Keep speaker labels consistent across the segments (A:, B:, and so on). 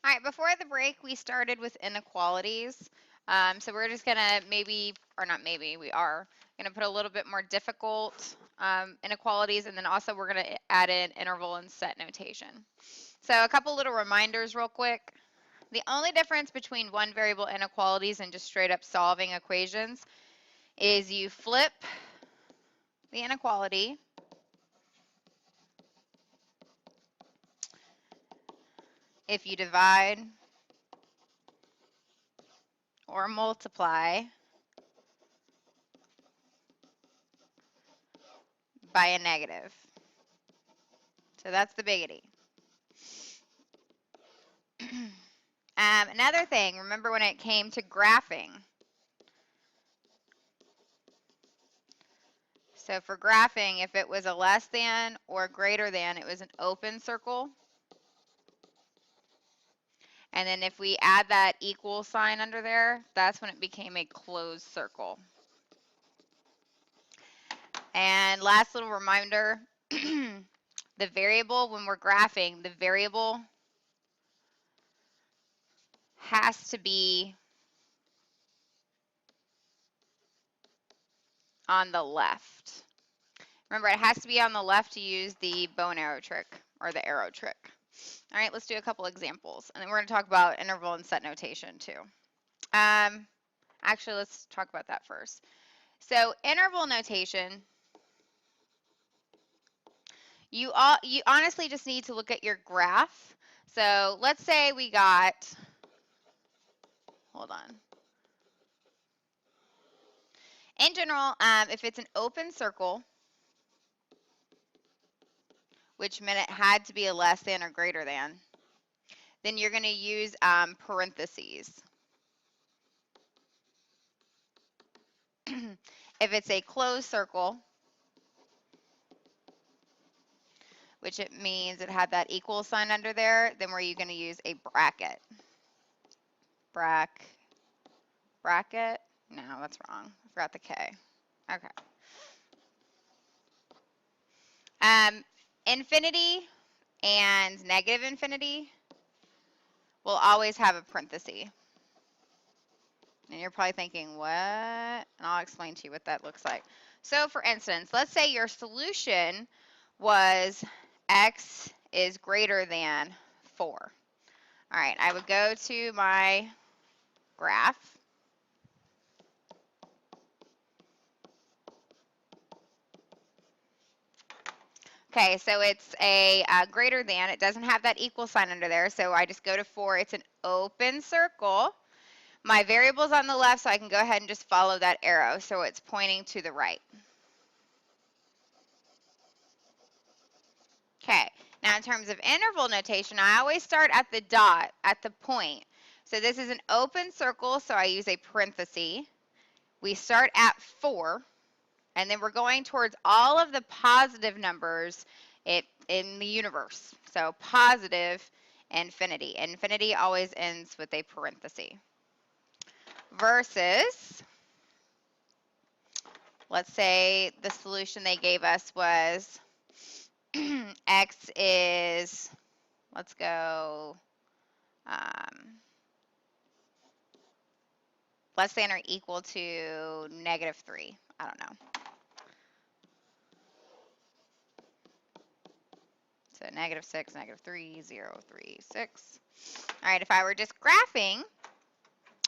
A: All right, before the break, we started with inequalities. So we're just going to maybe, or not maybe, we are going to put a little bit more difficult inequalities, and then also we're going to add in interval and set notation. So a couple little reminders real quick. The only difference between one variable inequalities and just straight up solving equations is you flip the inequality if you divide or multiply by a negative. So that's the biggity. Another thing, remember when it came to graphing. So for graphing, if it was a less than or greater than, it was an open circle. And then if we add that equal sign under there, that's when it became a closed circle. And last little reminder, the variable, when we're graphing, the variable has to be on the left. Remember, it has to be on the left to use the bow and arrow trick or the arrow trick. All right, let's do a couple examples. And then we're going to talk about interval and set notation too. Actually, let's talk about that first. So interval notation, you honestly just need to look at your graph. So let's say we got, hold on. In general, if it's an open circle, which meant it had to be a less than or greater than, then you're going to use parentheses. If it's a closed circle, which it means it had that equal sign under there, then we're going to use a bracket. Bracket? No, that's wrong. I forgot the K. Okay. Infinity and negative infinity will always have a parenthesis. And you're probably thinking, what? And I'll explain to you what that looks like. So for instance, let's say your solution was x is greater than 4. All right, I would go to my graph. Okay, so it's a greater than. It doesn't have that equal sign under there, so I just go to 4. It's an open circle. My variable's on the left, so I can go ahead and just follow that arrow, so it's pointing to the right. Okay, now in terms of interval notation, I always start at the dot, at the point. So this is an open circle, so I use a parenthesis. We start at 4, and then we're going towards all of the positive numbers in the universe. So positive infinity. Infinity always ends with a parenthesis. Versus, let's say the solution they gave us was x is, let's go, less than or equal to -3. I don't know. So -6, -3, 0, 3, 6. All right, if I were just graphing,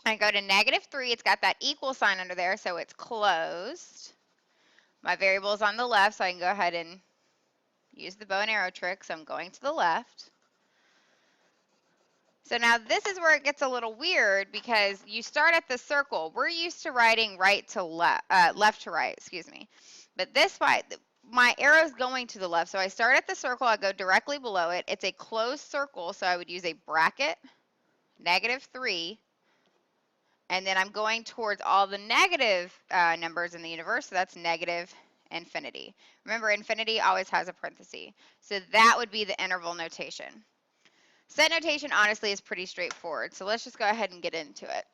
A: I go to -3. It's got that equal sign under there, so it's closed. My variable is on the left, so I can go ahead and use the bow and arrow trick. So I'm going to the left. So now this is where it gets a little weird because you start at the circle. We're used to writing right to left to right, excuse me. But this way, my arrow is going to the left. So I start at the circle, I go directly below it. It's a closed circle, so I would use a bracket, -3, and then I'm going towards all the negative numbers in the universe, so that's negative infinity. Remember, infinity always has a parenthesis. So that would be the interval notation. Set notation, honestly, is pretty straightforward. So let's just go ahead and get into it.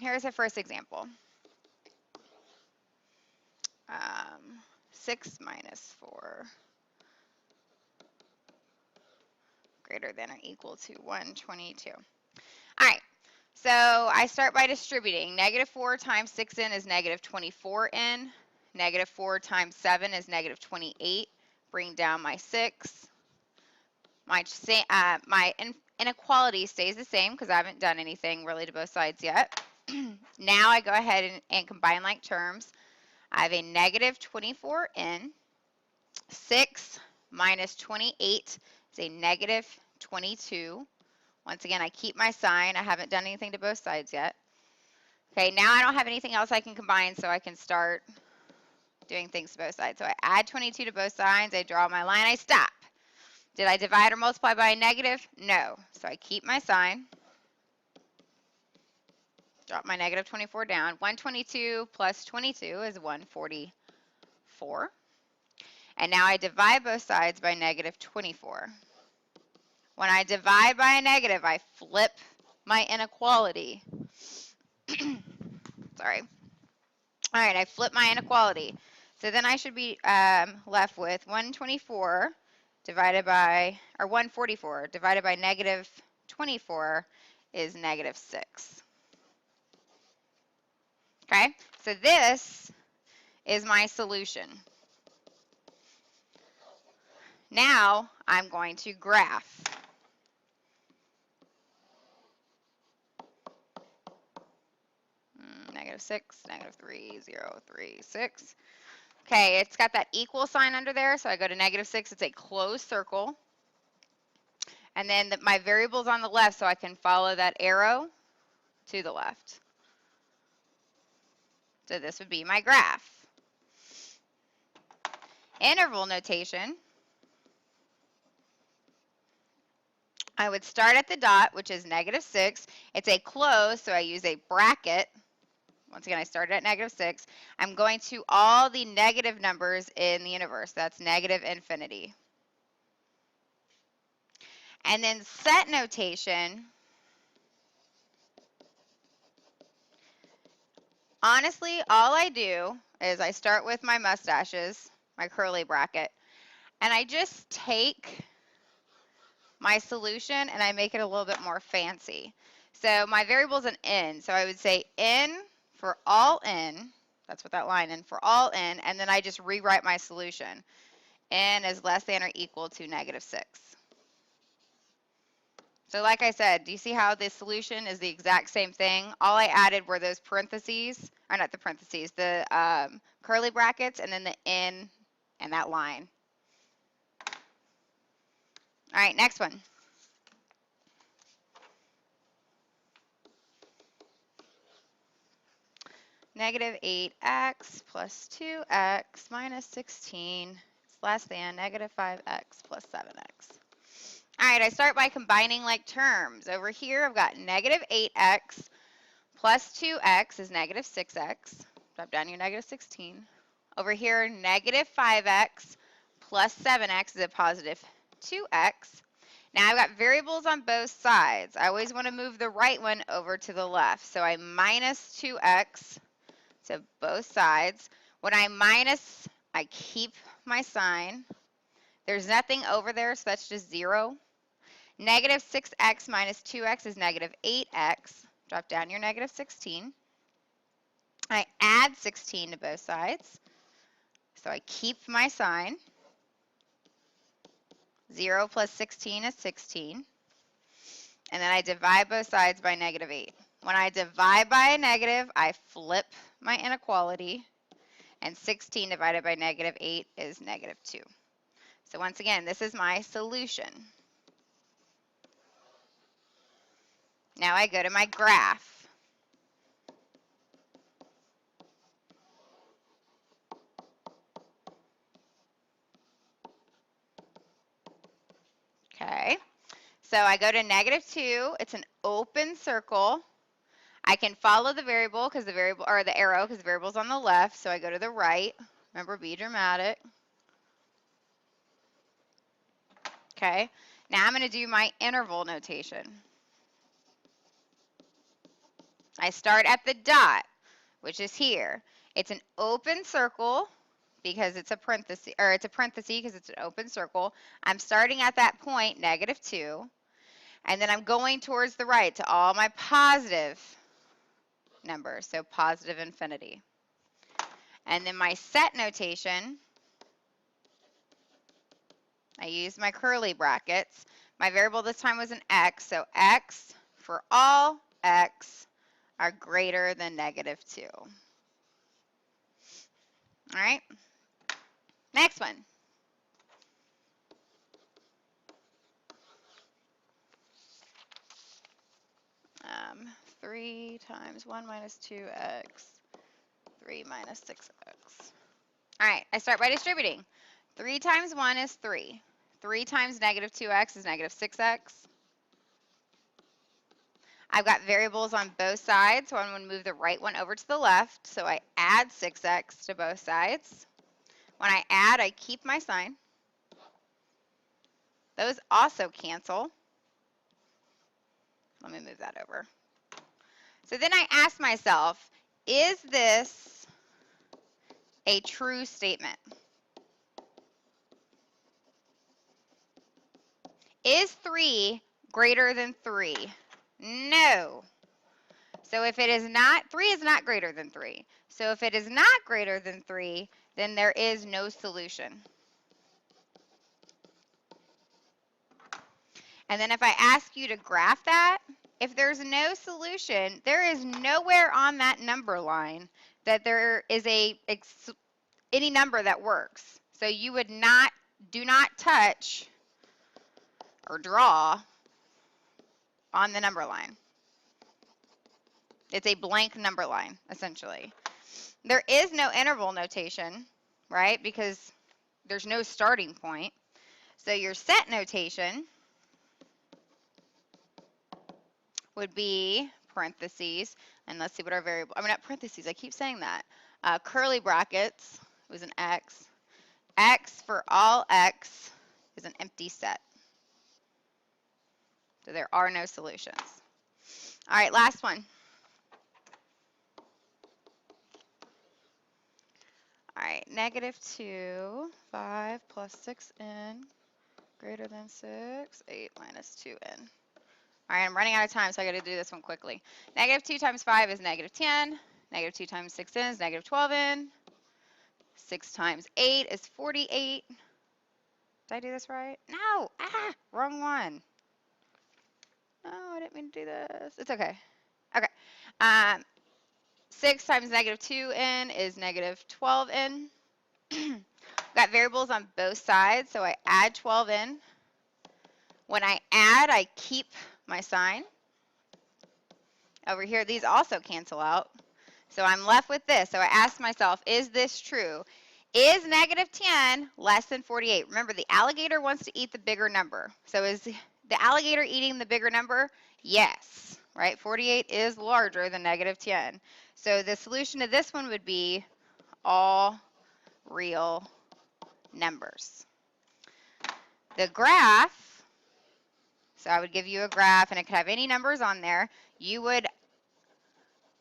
A: Here's our first example. 6 minus 4 greater than or equal to 122. All right, so I start by distributing. Negative 4 times 6n is negative 24n. Negative 4 times 7 is negative 28. Bring down my 6. My inequality stays the same because I haven't done anything really to both sides yet. Now I go ahead and combine like terms. I have a negative 24n. 6 minus 28 is a negative 22. Once again, I keep my sign. I haven't done anything to both sides yet. Okay, now I don't have anything else I can combine, so I can start doing things to both sides. So I add 22 to both sides. I draw my line. I stop. Did I divide or multiply by a negative? No. So I keep my sign. Drop my negative 24 down. 122 plus 22 is 144. And now I divide both sides by negative 24. When I divide by a negative, I flip my inequality. Sorry. All right, I flip my inequality. So then I should be left with 124 divided by, or 144 divided by negative 24 is negative 6. Okay, so this is my solution. Now I'm going to graph. Negative 6, negative 3, 0, 3, 6. Okay, it's got that equal sign under there, so I go to negative 6. It's a closed circle. And then my variable's on the left, so I can follow that arrow to the left. So this would be my graph. Interval notation. I would start at the dot, which is negative 6. It's a close, so I use a bracket. Once again, I started at negative 6. I'm going to all the negative numbers in the universe. That's negative infinity. And then set notation. Honestly, all I do is I start with my mustaches, my curly bracket, and I just take my solution and I make it a little bit more fancy. So my variable is an n, so I would say n for all n, that's what that line in, for all n, and then I just rewrite my solution. N is less than or equal to negative 6. So like I said, do you see how this solution is the exact same thing? All I added were those parentheses, or not the parentheses, the curly brackets, and then the n and that line. All right, next one. Negative 8x plus 2x minus 16 is less than negative 5x plus 7x. All right, I start by combining like terms. Over here, I've got negative 8x plus 2x is negative 6x. Drop down your negative 16. Over here, negative 5x plus 7x is a positive 2x. Now I've got variables on both sides. I always want to move the right one over to the left. So I minus 2x to both sides. When I minus, I keep my sign. There's nothing over there, so that's just 0. Negative 6x minus 2x is negative 8x. Drop down your negative 16. I add 16 to both sides. So I keep my sign. 0 plus 16 is 16. And then I divide both sides by negative 8. When I divide by a negative, I flip my inequality. And 16 divided by negative 8 is negative 2. So once again, this is my solution. Now I go to my graph. Okay, so I go to negative 2. It's an open circle. I can follow the variable because the variable, or the arrow because the variable's on the left. So I go to the right. Remember, be dramatic. Okay, now I'm going to do my interval notation. I start at the dot, which is here. It's an open circle. because it's a parenthesis, or it's a parenthesis because it's an open circle. I'm starting at that point, -2, and then I'm going towards the right to all my positive numbers, so positive infinity. And then my set notation, I use my curly brackets. My variable this time was an x, so x for all x are greater than -2. All right, next one. 3 times 1 minus 2x, 3 minus 6x. All right, I start by distributing. 3 times 1 is 3. 3 times -2x is -6x. I've got variables on both sides, so I'm going to move the right one over to the left. So I add 6x to both sides. When I add, I keep my sign. Those also cancel. Let me move that over. So then I ask myself, is this a true statement? Is 3 greater than 3? No. So if it is not, 3 is not greater than 3. So if it is not greater than 3, then there is no solution. And then if I ask you to graph that, if there's no solution, there is nowhere on that number line that there is any number that works. So you would not, do not touch or draw on the number line. It's a blank number line, essentially. There is no interval notation, right? Because there's no starting point. So your set notation would be parentheses, and let's see what our variable, I mean, not parentheses, I keep saying that. Curly brackets was an x. X for all x is an empty set. So there are no solutions. All right, last one. All right, -2, 5 plus 6n greater than 6, 8 minus 2n. All right, I'm running out of time, so I got to do this one quickly. -2 times 5 is -10. -2 times 6n is -12n. 6 times 8 is 48. Did I do this right? No. Wrong one. No, I didn't mean to do this. It's okay. Okay. 6 times -2n is -12n. Got variables on both sides, so I add 12n. When I add, I keep my sign. Over here, these also cancel out. So I'm left with this. So I ask myself, is this true? Is -10 less than 48? Remember, the alligator wants to eat the bigger number. So is the alligator eating the bigger number? Yes, right? 48 is larger than -10. So the solution to this one would be all real numbers. The graph, so I would give you a graph, and it could have any numbers on there. You would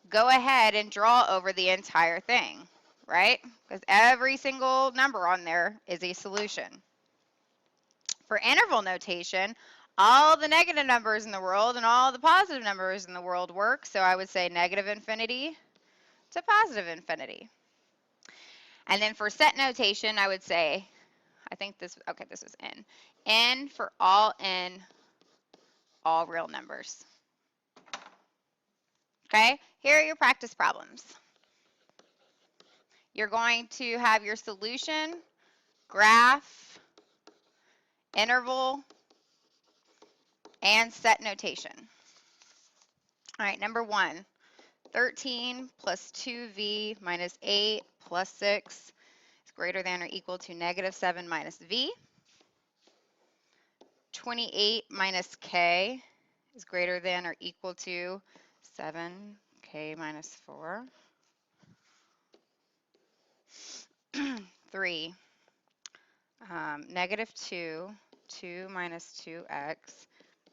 A: go ahead and draw over the entire thing, right? Because every single number on there is a solution. For interval notation, all the negative numbers in the world and all the positive numbers in the world work. So I would say -infinity to positive infinity. And then for set notation, I would say, I think this, okay, this was n. N for all n, all real numbers. Okay, here are your practice problems. You're going to have your solution, graph, interval, and set notation. All right, number 1, 13 plus 2v minus 8 plus 6 is greater than or equal to -7 minus v. 28 minus k is greater than or equal to 7k minus 4. 3, -2, 2 minus 2x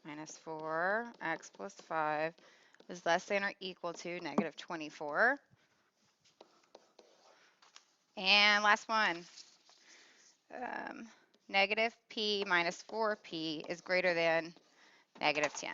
A: minus 4x plus 5 is less than or equal to -24. And last one. Negative p minus 4p is greater than negative 10.